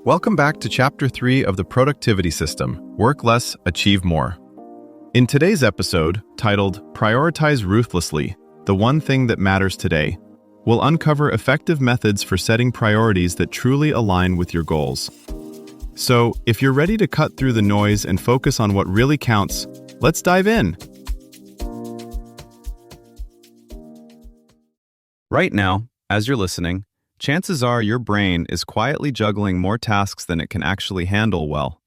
Welcome back to Chapter 3 of the Productivity System, Work Less, Achieve More. In today's episode, titled Prioritize Ruthlessly, the One Thing That Matters Today, we'll uncover effective methods for setting priorities that truly align with your goals. So, if you're ready to cut through the noise and focus on what really counts, let's dive in. Right now, as you're listening, chances are your brain is quietly juggling more tasks than it can actually handle well.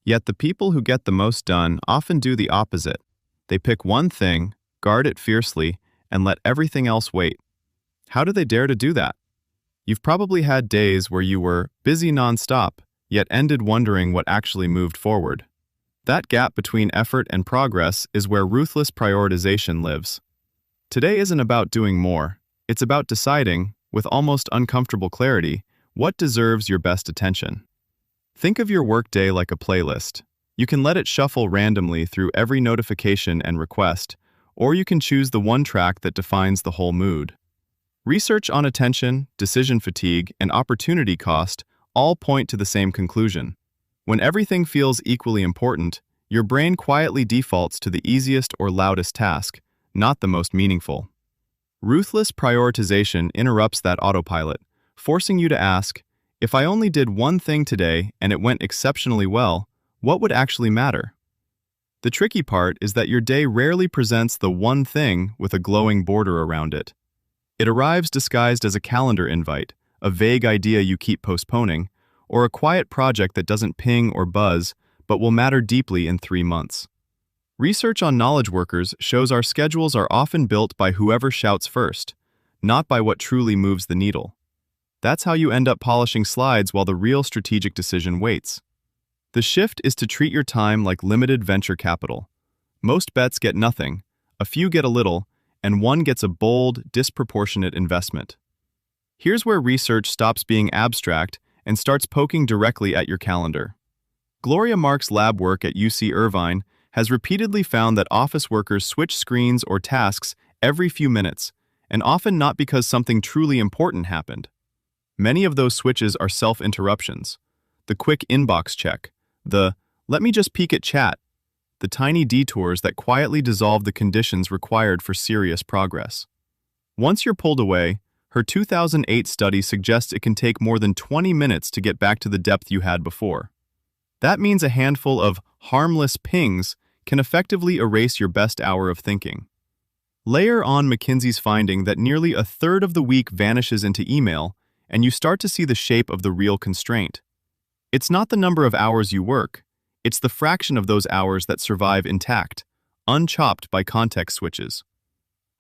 Yet the people who get the most done often do the opposite. They pick one thing, guard it fiercely, and let everything else wait. How do they dare to do that? You've probably had days where you were busy nonstop, yet ended wondering what actually moved forward. That gap between effort and progress is where ruthless prioritization lives. Today isn't about doing more. It's about deciding, with almost uncomfortable clarity, what deserves your best attention. Think of your workday like a playlist. You can let it shuffle randomly through every notification and request, or you can choose the one track that defines the whole mood. Research on attention, decision fatigue, and opportunity cost all point to the same conclusion. When everything feels equally important, your brain quietly defaults to the easiest or loudest task, not the most meaningful. Ruthless prioritization interrupts that autopilot, forcing you to ask, if I only did one thing today and it went exceptionally well, what would actually matter? The tricky part is that your day rarely presents the one thing with a glowing border around it. It arrives disguised as a calendar invite, a vague idea you keep postponing, or a quiet project that doesn't ping or buzz but will matter deeply in 3 months. Research on knowledge workers shows our schedules are often built by whoever shouts first, not by what truly moves the needle. That's how you end up polishing slides while the real strategic decision waits. The shift is to treat your time like limited venture capital. Most bets get nothing, a few get a little, and one gets a bold, disproportionate investment. Here's where research stops being abstract and starts poking directly at your calendar. Gloria Mark's lab work at UC Irvine has repeatedly found that office workers switch screens or tasks every few minutes, and often not because something truly important happened. Many of those switches are self-interruptions. The quick inbox check, the "let me just peek at chat," the tiny detours that quietly dissolve the conditions required for serious progress. Once you're pulled away, her 2008 study suggests it can take more than 20 minutes to get back to the depth you had before. That means a handful of harmless pings can effectively erase your best hour of thinking. Layer on McKinsey's finding that nearly a third of the week vanishes into email, and you start to see the shape of the real constraint. It's not the number of hours you work, it's the fraction of those hours that survive intact, unchopped by context switches.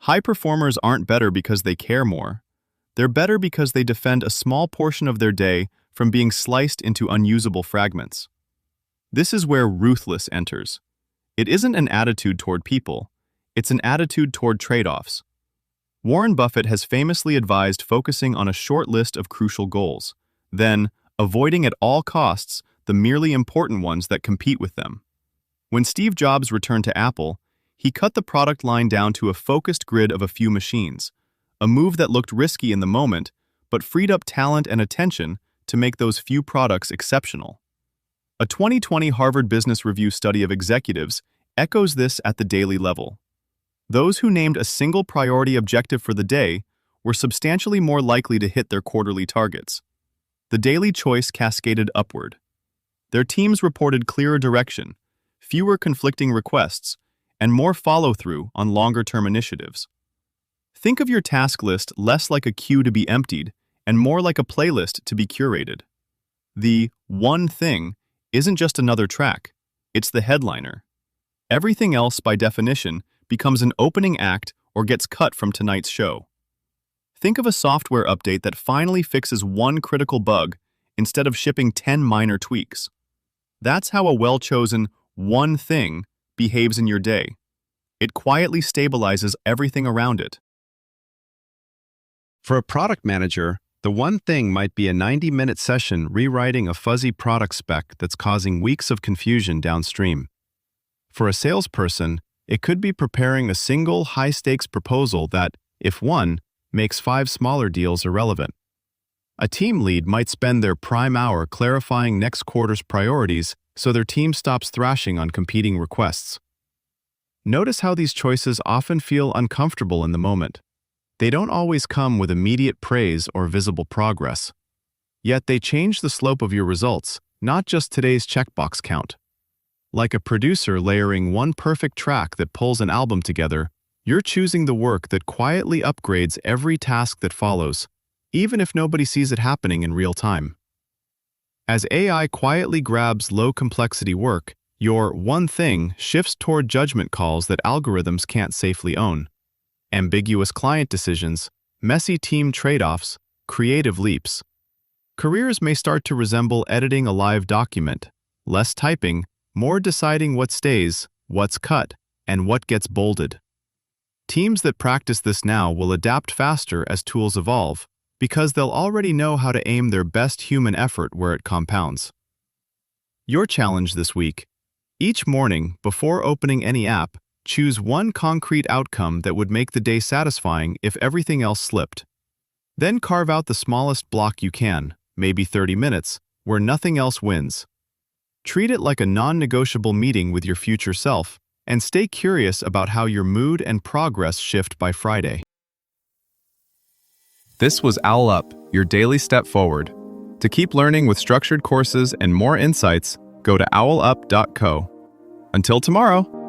High performers aren't better because they care more. They're better because they defend a small portion of their day from being sliced into unusable fragments. This is where ruthless enters. It isn't an attitude toward people, it's an attitude toward trade-offs. Warren Buffett has famously advised focusing on a short list of crucial goals, then avoiding at all costs the merely important ones that compete with them. When Steve Jobs returned to Apple, he cut the product line down to a focused grid of a few machines, a move that looked risky in the moment, but freed up talent and attention to make those few products exceptional. A 2020 Harvard Business Review study of executives echoes this at the daily level. Those who named a single priority objective for the day were substantially more likely to hit their quarterly targets. The daily choice cascaded upward. Their teams reported clearer direction, fewer conflicting requests, and more follow-through on longer-term initiatives. Think of your task list less like a queue to be emptied and more like a playlist to be curated. The one thing isn't just another track, it's the headliner. Everything else, by definition, becomes an opening act or gets cut from tonight's show. Think of a software update that finally fixes one critical bug instead of shipping 10 minor tweaks. That's how a well-chosen one thing behaves in your day. It quietly stabilizes everything around it. For a product manager, the one thing might be a 90-minute session rewriting a fuzzy product spec that's causing weeks of confusion downstream. For a salesperson, it could be preparing a single high-stakes proposal that, if won, makes 5 smaller deals irrelevant. A team lead might spend their prime hour clarifying next quarter's priorities so their team stops thrashing on competing requests. Notice how these choices often feel uncomfortable in the moment. They don't always come with immediate praise or visible progress. Yet they change the slope of your results, not just today's checkbox count. Like a producer layering one perfect track that pulls an album together, you're choosing the work that quietly upgrades every task that follows, even if nobody sees it happening in real time. As AI quietly grabs low-complexity work, your one thing shifts toward judgment calls that algorithms can't safely own. Ambiguous client decisions, messy team trade-offs, creative leaps. Careers may start to resemble editing a live document, less typing, more deciding what stays, what's cut, and what gets bolded. Teams that practice this now will adapt faster as tools evolve, because they'll already know how to aim their best human effort where it compounds. Your challenge this week: each morning, before opening any app, choose one concrete outcome that would make the day satisfying if everything else slipped. Then carve out the smallest block you can, maybe 30 minutes, where nothing else wins. Treat it like a non-negotiable meeting with your future self, and stay curious about how your mood and progress shift by Friday. This was Owl Up, your daily step forward. To keep learning with structured courses and more insights, go to owlup.co. Until tomorrow!